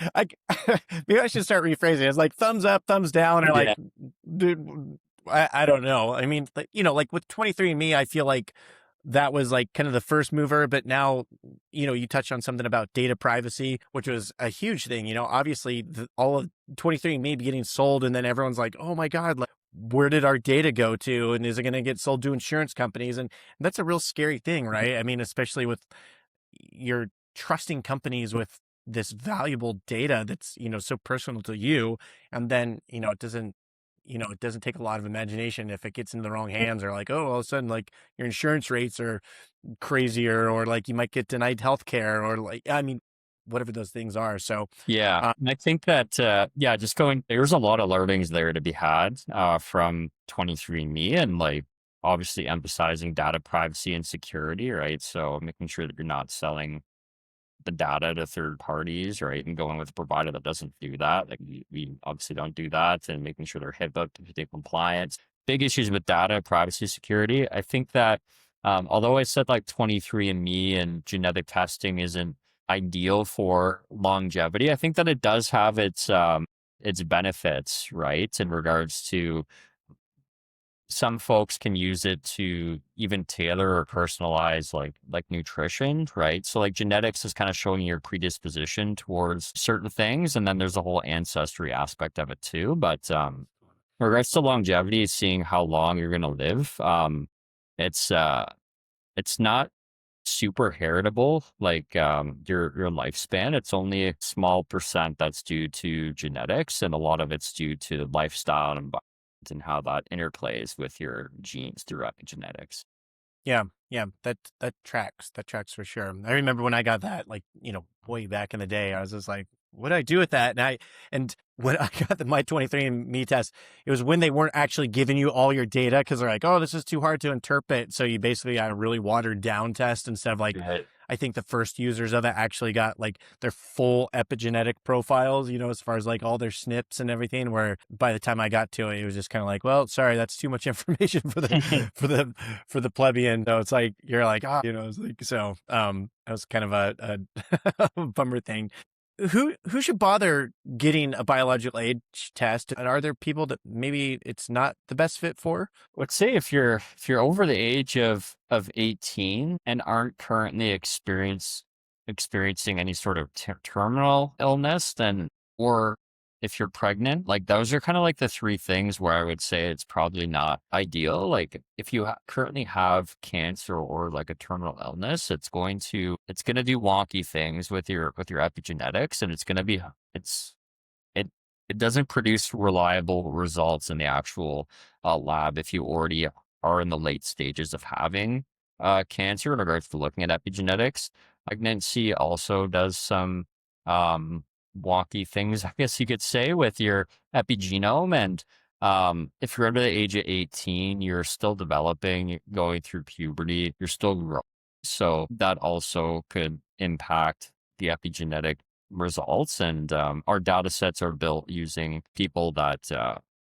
maybe I should start rephrasing it. It's like thumbs up, thumbs down, or like, dude, I don't know. I mean, like, like with 23andMe, I feel like that was like kind of the first mover, but now, you touched on something about data privacy, which was a huge thing. Obviously all of 23andMe getting sold, and then everyone's like, oh my God, like, where did our data go to? And is it going to get sold to insurance companies? And that's a real scary thing, right? I mean, especially with you're trusting companies with this valuable data that's, so personal to you. And then, it doesn't take a lot of imagination if it gets into the wrong hands, or like, oh, all of a sudden, like your insurance rates are crazier, or like you might get denied healthcare, or like, I mean, whatever those things are. So, Yeah. And I think that, just there's a lot of learnings there to be had from 23andMe, and like obviously emphasizing data privacy and security, right? So making sure that you're not selling the data to third parties, right? And going with a provider that doesn't do that. Like we obviously don't do that, and making sure they're HIPAA compliant. Big issues with data privacy security. I think that although I said like 23andMe and genetic testing isn't ideal for longevity, I think that it does have its benefits, right? In regards to some folks can use it to even tailor or personalize like nutrition, right? So like genetics is kind of showing your predisposition towards certain things, and then there's a whole ancestry aspect of it too. But in regards to longevity, seeing how long you're going to live, it's it's not super heritable like your lifespan. It's only a small percent that's due to genetics, and a lot of it's due to lifestyle and environment and how that interplays with your genes through epigenetics. yeah, yeah, that tracks. That tracks for sure. I remember when I got that, like, way back in the day, I was just like, what do I do with that? And when I got my 23andMe test, it was when they weren't actually giving you all your data, because they're like, oh, this is too hard to interpret. So you basically got a really watered down test, instead of like, Right. I think the first users of it actually got like their full epigenetic profiles, as far as like all their SNPs and everything, where by the time I got to it, it was just kind of like, well, sorry, that's too much information for the for the plebeian. So it's like, you're like, it's like, so that was kind of a bummer thing. Who should bother getting a biological age test? And are there people that maybe it's not the best fit for? Let's say if you're over the age of 18 and aren't currently experiencing any sort of terminal illness, then, or if you're pregnant, like those are kind of like the three things where I would say it's probably not ideal. Like if you currently have cancer or like a terminal illness, it's going to do wonky things with your epigenetics, and it's it it doesn't produce reliable results in the actual lab if you already are in the late stages of having cancer in regards to looking at epigenetics. Pregnancy also does some um, wonky things, I guess you could say, with your epigenome. And if you're under the age of 18, you're still developing, you're going through puberty, you're still growing. So that also could impact the epigenetic results. And our data sets are built using people that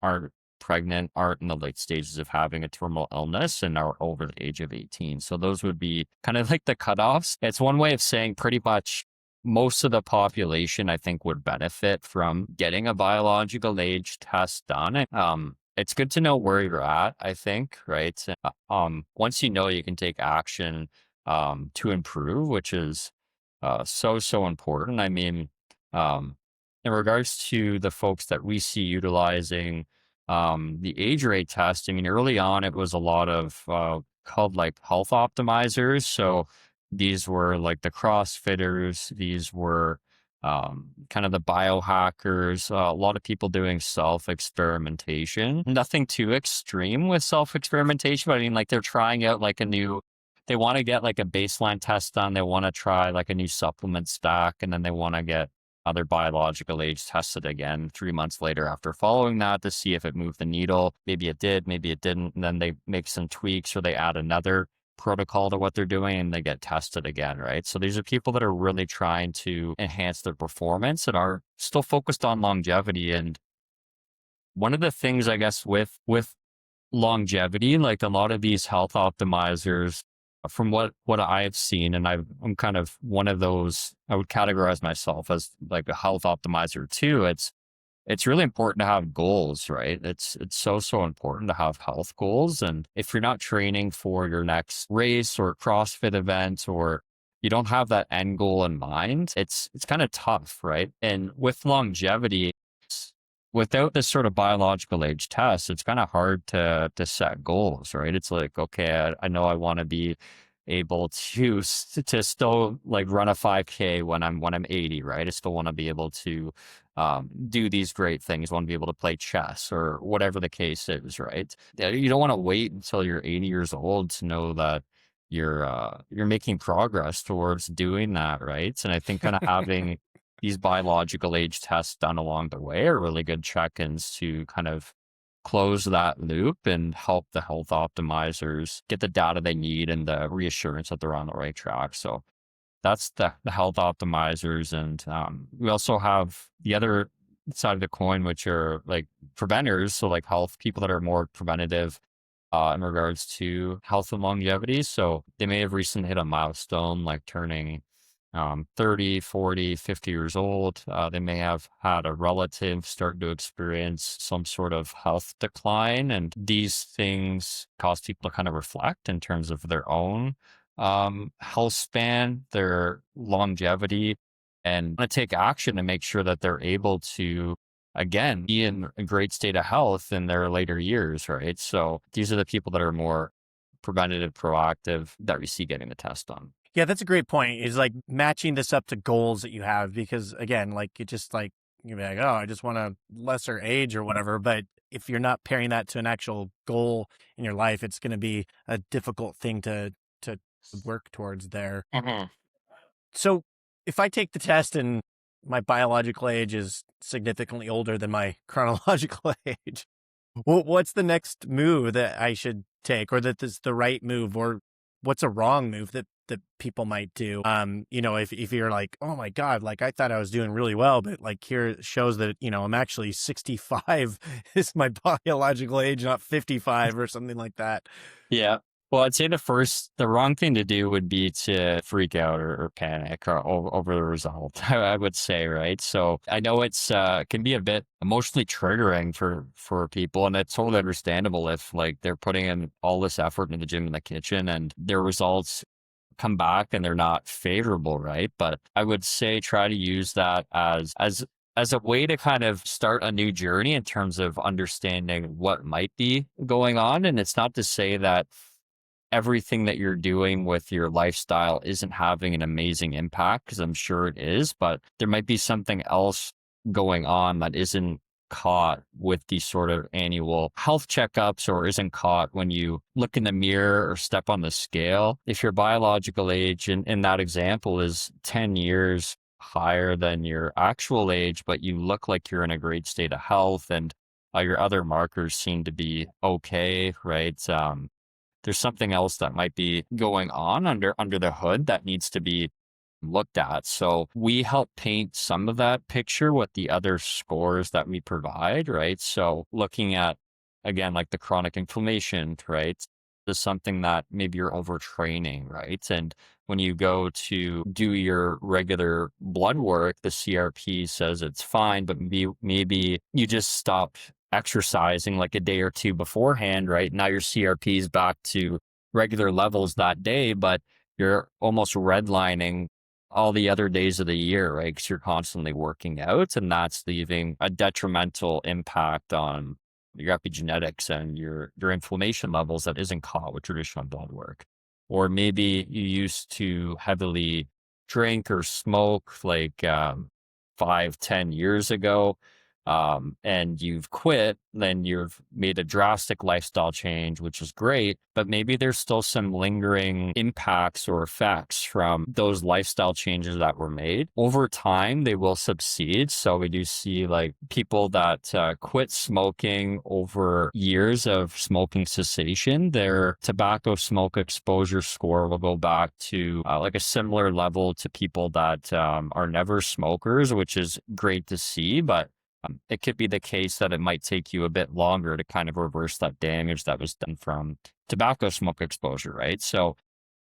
aren't pregnant, aren't in the late stages of having a terminal illness, and are over the age of 18. So those would be kind of like the cutoffs. It's one way of saying pretty much most of the population, I think, would benefit from getting a biological age test done. It's good to know where you're at, I think, right? Once you know, you can take action to improve, which is so important. I mean, um, in regards to the folks that we see utilizing the age rate test, I mean, early on, it was a lot of called like health optimizers. So these were like the CrossFitters, these were kind of the biohackers, a lot of people doing self experimentation. Nothing too extreme with self experimentation, but I mean, like they're trying out like they want to get like a baseline test done. They want to try like a new supplement stack, and then they want to get other biological age tested again 3 months later after following that to see if it moved the needle. Maybe it did, maybe it didn't. And then they make some tweaks, or they add another protocol to what they're doing, and they get tested again, right? So these are people that are really trying to enhance their performance and are still focused on longevity. And one of the things, I guess, with longevity, like a lot of these health optimizers, from what I've seen, and I'm kind of one of those, I would categorize myself as like a health optimizer too. It's really important to have goals, right? It's so important to have health goals. And if you're not training for your next race or CrossFit event, or you don't have that end goal in mind, it's kind of tough, right? And with longevity, without this sort of biological age test, it's kind of hard to set goals, right? It's like, okay, I know I want to be able to still like run a 5K when I'm 80, right? I still want to be able to do these great things, want to be able to play chess or whatever the case is, right? You don't want to wait until you're 80 years old to know that you're making progress towards doing that, right? And I think kind of having these biological age tests done along the way are really good check-ins to kind of close that loop and help the health optimizers get the data they need and the reassurance that they're on the right track. So that's the health optimizers. And we also have the other side of the coin, which are like preventers. So like health people that are more preventative in regards to health and longevity. So they may have recently hit a milestone like turning 30, 40, 50 years old. They may have had a relative start to experience some sort of health decline. And these things cause people to kind of reflect in terms of their own health span, their longevity, and take action to make sure that they're able to, again, be in a great state of health in their later years, right? So these are the people that are more preventative, proactive that we see getting the test done. Yeah, that's a great point. Is like matching this up to goals that you have, because again, like it just like you'd be like, oh, I just want a lesser age or whatever. But if you're not pairing that to an actual goal in your life, it's going to be a difficult thing to work towards there. Mm-hmm. So if I take the test and my biological age is significantly older than my chronological age, what's the next move that I should take, or that is the right move, or what's a wrong move that people might do? If you're like, oh my God, like I thought I was doing really well, but like here it shows that, I'm actually 65 is my biological age, not 55 or something like that. Yeah. Well, I'd say the wrong thing to do would be to freak out or panic over the result, I would say, right? So I know it's can be a bit emotionally triggering for people, and it's totally understandable if like they're putting in all this effort in the gym in the kitchen and their results come back and they're not favorable, right? But I would say try to use that as a way to kind of start a new journey in terms of understanding what might be going on. And it's not to say that everything that you're doing with your lifestyle isn't having an amazing impact, because I'm sure it is, but there might be something else going on that isn't caught with these sort of annual health checkups, or isn't caught when you look in the mirror or step on the scale. If your biological age in that example is 10 years higher than your actual age, but you look like you're in a great state of health and your other markers seem to be okay, right? There's something else that might be going on under the hood that needs to be looked at. So we help paint some of that picture with the other scores that we provide, right? So looking at, again, like the chronic inflammation, right? Is something that maybe you're overtraining, right? And when you go to do your regular blood work, the CRP says it's fine, but maybe you just stop exercising like a day or two beforehand, right? Now your CRP is back to regular levels that day, but you're almost redlining all the other days of the year, right? Because you're constantly working out, and that's leaving a detrimental impact on your epigenetics and your inflammation levels that isn't caught with traditional blood work. Or maybe you used to heavily drink or smoke like 5-10 years ago, and you've quit, then you've made a drastic lifestyle change, which is great, but maybe there's still some lingering impacts or effects from those lifestyle changes that were made. Over time, they will subside. So we do see like people that quit smoking over years of smoking cessation, their tobacco smoke exposure score will go back to like a similar level to people that are never smokers, which is great to see, but it could be the case that it might take you a bit longer to kind of reverse that damage that was done from tobacco smoke exposure, right? So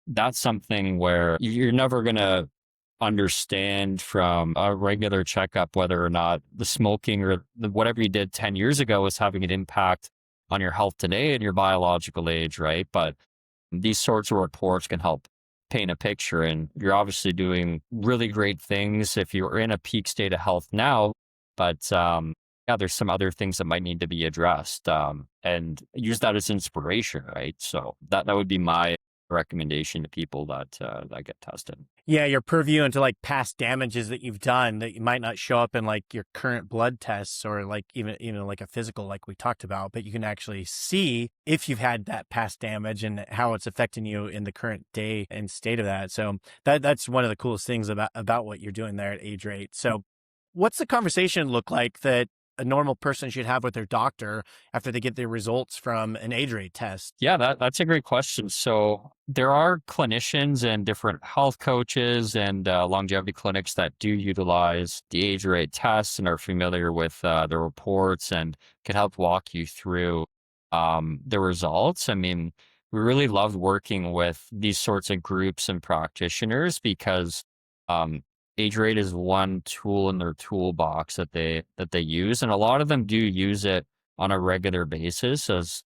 that's something where you're never going to understand from a regular checkup whether or not the smoking or whatever you did 10 years ago is having an impact on your health today and your biological age, right? But these sorts of reports can help paint a picture, and you're obviously doing really great things if you're in a peak state of health now. But yeah, there's some other things that might need to be addressed, and use that as inspiration, right? So that would be my recommendation to people that get tested. Yeah, your purview into like past damages that you've done that you might not show up in like your current blood tests or like even like a physical like we talked about, but you can actually see if you've had that past damage and how it's affecting you in the current day and state of that. So that's one of the coolest things about what you're doing there at Age Rate. So what's the conversation look like that a normal person should have with their doctor after they get their results from an Age Rate test? Yeah, that's a great question. So there are clinicians and different health coaches and longevity clinics that do utilize the age rate tests and are familiar with the reports and can help walk you through the results. I mean, we really love working with these sorts of groups and practitioners because um, age rate is one tool in their toolbox that they use, and a lot of them do use it on a regular basis as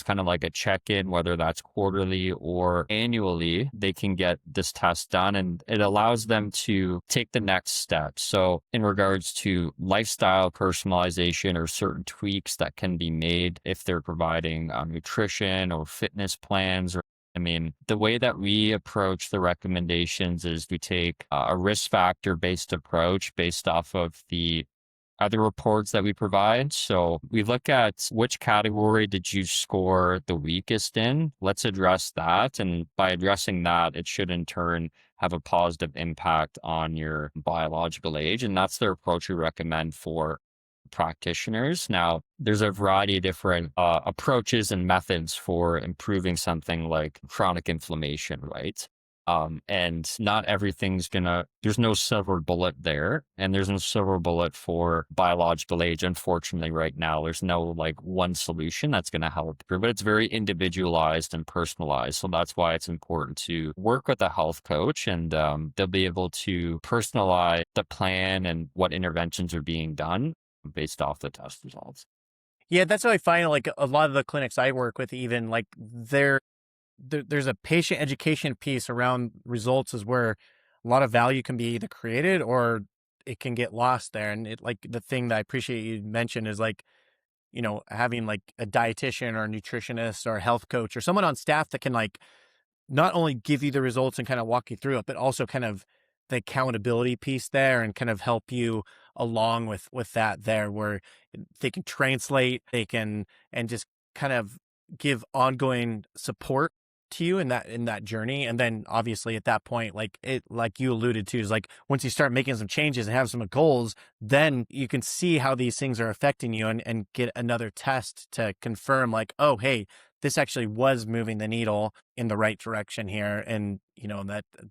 kind of like a check-in, whether that's quarterly or annually. They can get this test done, and it allows them to take the next step. So in regards to lifestyle personalization or certain tweaks that can be made if they're providing nutrition or fitness plans, or I mean, the way that we approach the recommendations is we take a risk factor based approach based off of the other reports that we provide. So we look at which category did you score the weakest in? Let's address that. And by addressing that, it should in turn have a positive impact on your biological age. And that's the approach we recommend for practitioners. Now, there's a variety of different approaches and methods for improving something like chronic inflammation, right? And not everything's there's no silver bullet there, and there's no silver bullet for biological age. Unfortunately, right now, there's no like one solution that's going to help, but it's very individualized and personalized. So that's why it's important to work with a health coach, and they'll be able to personalize the plan and what interventions are being done based off the test results. Yeah, that's how I find like a lot of the clinics I work with, even like there's a patient education piece around results is where a lot of value can be either created or it can get lost there. And it like the thing that I appreciate you mentioned is like, having like a dietitian or a nutritionist or a health coach or someone on staff that can like not only give you the results and kind of walk you through it, but also kind of the accountability piece there and kind of help you along with that there where they can translate, they can, and just kind of give ongoing support to you in that journey. And then obviously at that point, like you alluded to, is like once you start making some changes and have some goals, then you can see how these things are affecting you and get another test to confirm like, oh, hey, this actually was moving the needle in the right direction here. And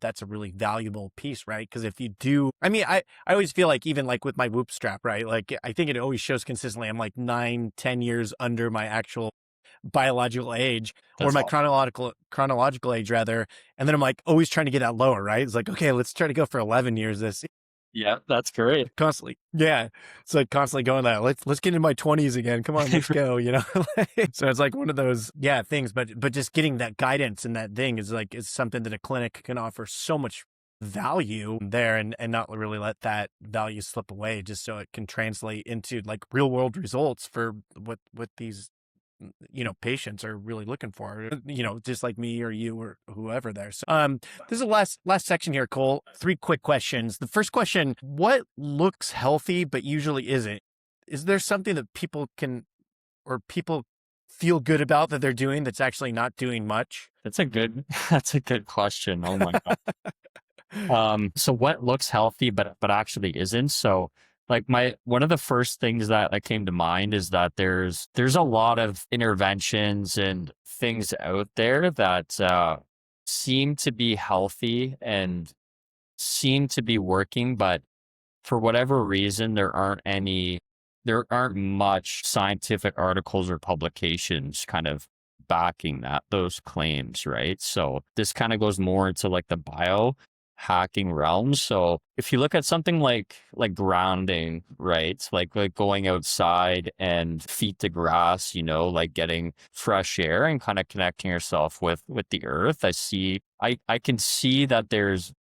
that's a really valuable piece, right? Because if you do, I mean, I always feel like even like with my Whoop strap, right? Like I think it always shows consistently I'm like 9-10 years under my actual biological age or That's my awesome. chronological age rather. And then I'm like always trying to get that lower, right? It's like, okay, let's try to go for 11 years this Yeah, that's great. constantly. Yeah. It's like constantly going that let's get in my 20s again. Come on, let's go, So it's like one of those, yeah, things, but just getting that guidance and that thing is like, is something that a clinic can offer so much value there and not really let that value slip away just so it can translate into like real world results for what these patients are really looking for, just like me or you or whoever there. So, this is the last section here, Cole. 3 quick questions. The first question, what looks healthy, but usually isn't? Is there something that people feel good about that they're doing that's actually not doing much? That's a good question. Oh my God. So what looks healthy but actually isn't? So like one of the first things that came to mind is that there's a lot of interventions and things out there that seem to be healthy and seem to be working, but for whatever reason there aren't much scientific articles or publications kind of backing those claims, right? So this kind of goes more into like the hacking realm. So if you look at something like grounding, right? Like going outside and feet to grass, like getting fresh air and kind of connecting yourself with the earth. I can see that there's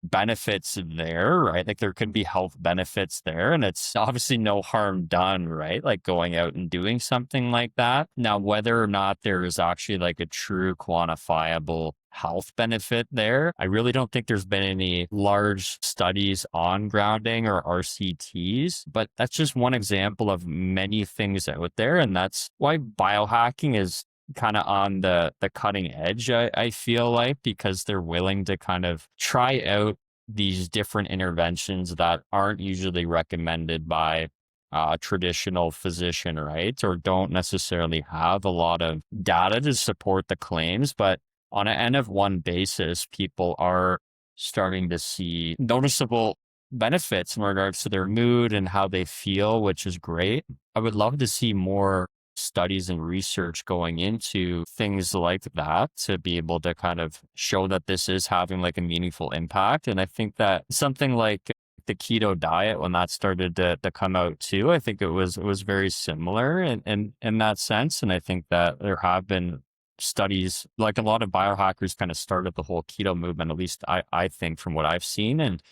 benefits there, right? Like there could be health benefits there, and it's obviously no harm done, right? Like going out and doing something like that. Now, whether or not there is actually like a true quantifiable health benefit there, I really don't think there's been any large studies on grounding or RCTs, but that's just one example of many things out there. And that's why biohacking is kind of on the cutting edge, I feel like, because they're willing to kind of try out these different interventions that aren't usually recommended by a traditional physician, right? Or don't necessarily have a lot of data to support the claims. But on an N of one basis, people are starting to see noticeable benefits in regards to their mood and how they feel, which is great. I would love to see more studies and research going into things like that to be able to kind of show that this is having like a meaningful impact. And I think that something like the keto diet, when that started to come out too, I think it was very similar in that sense. And I think that there have been studies, like a lot of biohackers kind of started the whole keto movement, at least I think from what I've seen. And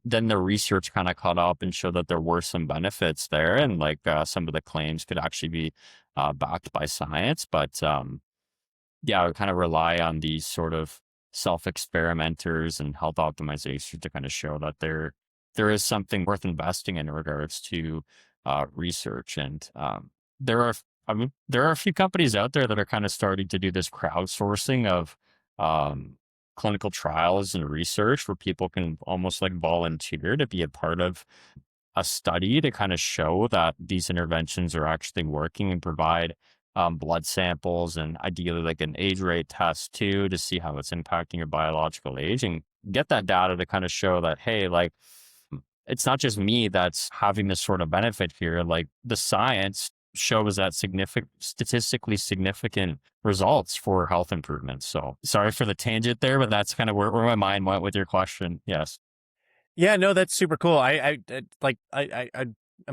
then the research kind of caught up and showed that there were some benefits there, and like some of the claims could actually be backed by science. But yeah, I would kind of rely on these sort of self-experimenters and health optimization to kind of show that there is something worth investing in regards to research. And there are, I mean, there are a few companies out there that are kind of starting to do this crowdsourcing of clinical trials and research where people can almost like volunteer to be a part of a study to kind of show that these interventions are actually working, and provide blood samples and ideally like an age rate test too to see how it's impacting your biological age, and get that data to kind of show that, hey, like it's not just me that's having this sort of benefit here. Like the science shows that statistically significant results for health improvements. So sorry for the tangent there, but that's kind of where my mind went with your question. Yes. Yeah, no, that's super cool. I'm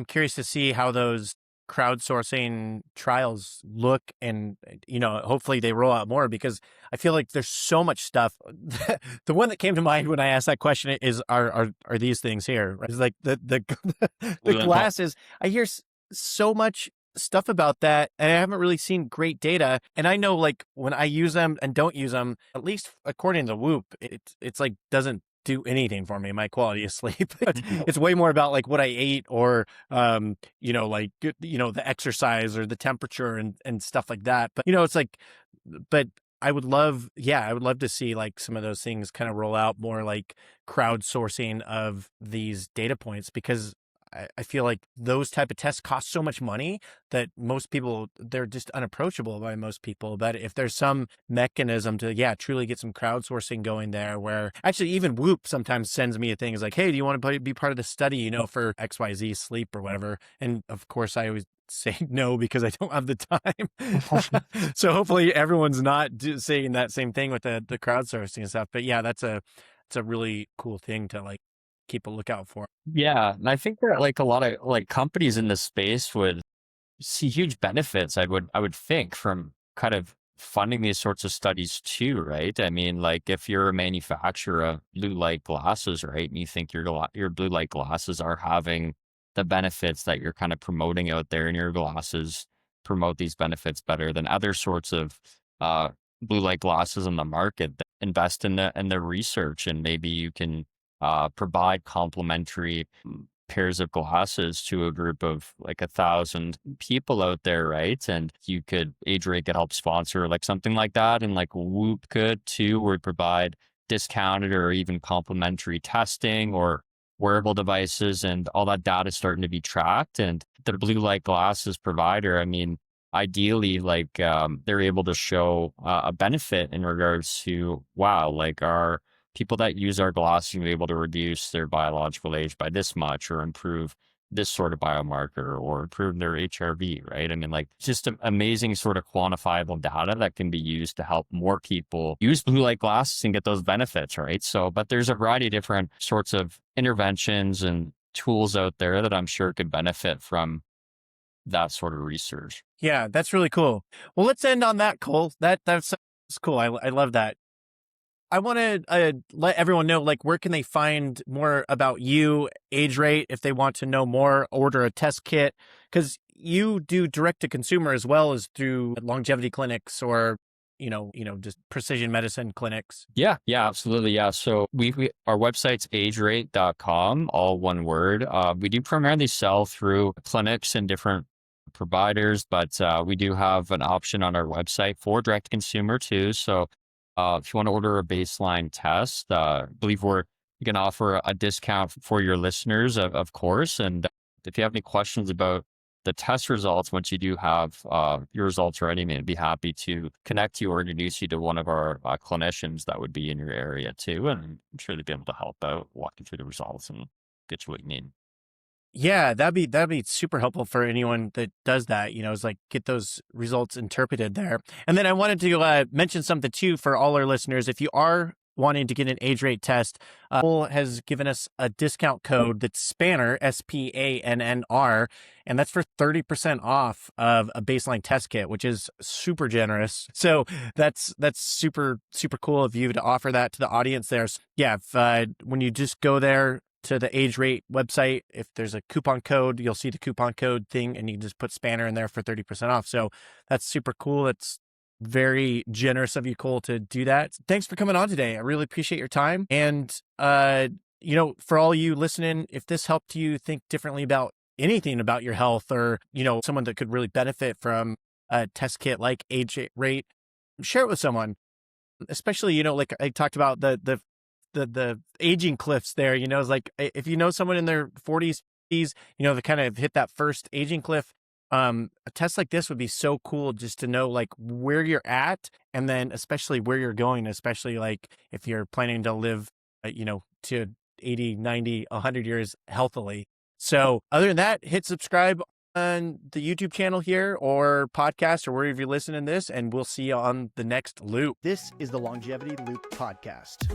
curious to see how those crowdsourcing trials look, and hopefully they roll out more, because I feel like there's so much stuff. The one that came to mind when I asked that question is, are these things here? Right? It's like the glasses. I hear so much stuff about that, and I haven't really seen great data. And I know, like, when I use them and don't use them, at least according to Whoop, it's like doesn't do anything for me, my quality of sleep. It's way more about like what I ate, or the exercise or the temperature and stuff like that. But it's like, but I would love to see like some of those things kind of roll out more, like crowdsourcing of these data points, because I feel like those type of tests cost so much money that most people, they're just unapproachable by most people. But if there's some mechanism to, truly get some crowdsourcing going there, where actually even Whoop sometimes sends me a thing, is like, hey, do you want to be part of the study, for XYZ sleep or whatever? And of course I always say no, because I don't have the time. So hopefully everyone's not saying that same thing with the crowdsourcing and stuff. But yeah, it's a really cool thing to like keep a lookout for. Yeah. And I think that like a lot of like companies in this space would see huge benefits, I would think, from kind of funding these sorts of studies too, right? I mean, like if you're a manufacturer of blue light glasses, right, and you think your blue light glasses are having the benefits that you're kind of promoting out there, and your glasses promote these benefits better than other sorts of blue light glasses on the market, invest in the research, and maybe you can provide complementary pairs of glasses to a group of like 1,000 people out there, right? And you could, Age Rate could help sponsor like something like that, and like Whoop could too, where it provide discounted or even complimentary testing or wearable devices, and all that data is starting to be tracked. And the blue light glasses provider, I mean, ideally, like they're able to show a benefit in regards to, wow, like our people that use our glasses will be able to reduce their biological age by this much, or improve this sort of biomarker, or improve their HRV, right? I mean, like just amazing sort of quantifiable data that can be used to help more people use blue light glasses and get those benefits, right? So, but there's a variety of different sorts of interventions and tools out there that I'm sure could benefit from that sort of research. Yeah, that's really cool. Well, let's end on that, Cole. That's cool. I love that. I want to let everyone know, like, where can they find more about you, Age Rate, if they want to know more, order a test kit, because you do direct to consumer as well as through longevity clinics or, just precision medicine clinics. Yeah, absolutely. Yeah. So our website's agerate.com, all one word. We do primarily sell through clinics and different providers, but we do have an option on our website for direct consumer too. So if you want to order a baseline test, I believe you can offer a discount for your listeners, of course. And if you have any questions about the test results, once you do have your results ready, I'd be happy to connect you or introduce you to one of our clinicians that would be in your area too. And I'm sure they'd be able to help out, walk you through the results and get you what you need. Yeah, that'd be super helpful for anyone that does that, is like get those results interpreted there. And then I wanted to mention something too for all our listeners. If you are wanting to get an age rate test, Cole has given us a discount code that's Spanner, SPANNR, and that's for 30% off of a baseline test kit, which is super generous. So that's super, super cool of you to offer that to the audience there. So yeah, when you just go there to the Age Rate website, if there's a coupon code, you'll see the coupon code thing and you can just put Spanner in there for 30% off. So that's super cool. It's very generous of you, Cole, to do that. Thanks for coming on today. I really appreciate your time. And, for all you listening, if this helped you think differently about anything about your health or, someone that could really benefit from a test kit like Age Rate, share it with someone, especially, like I talked about the aging cliffs there, it's like if you know someone in their 40s, they kind of hit that first aging cliff, a test like this would be so cool just to know like where you're at and then especially where you're going, especially like if you're planning to live, to 80, 90, 100 years healthily. So other than that, hit subscribe on the YouTube channel here or podcast or wherever you're listening to this, and we'll see you on the next loop. This is the Longevity Loop podcast.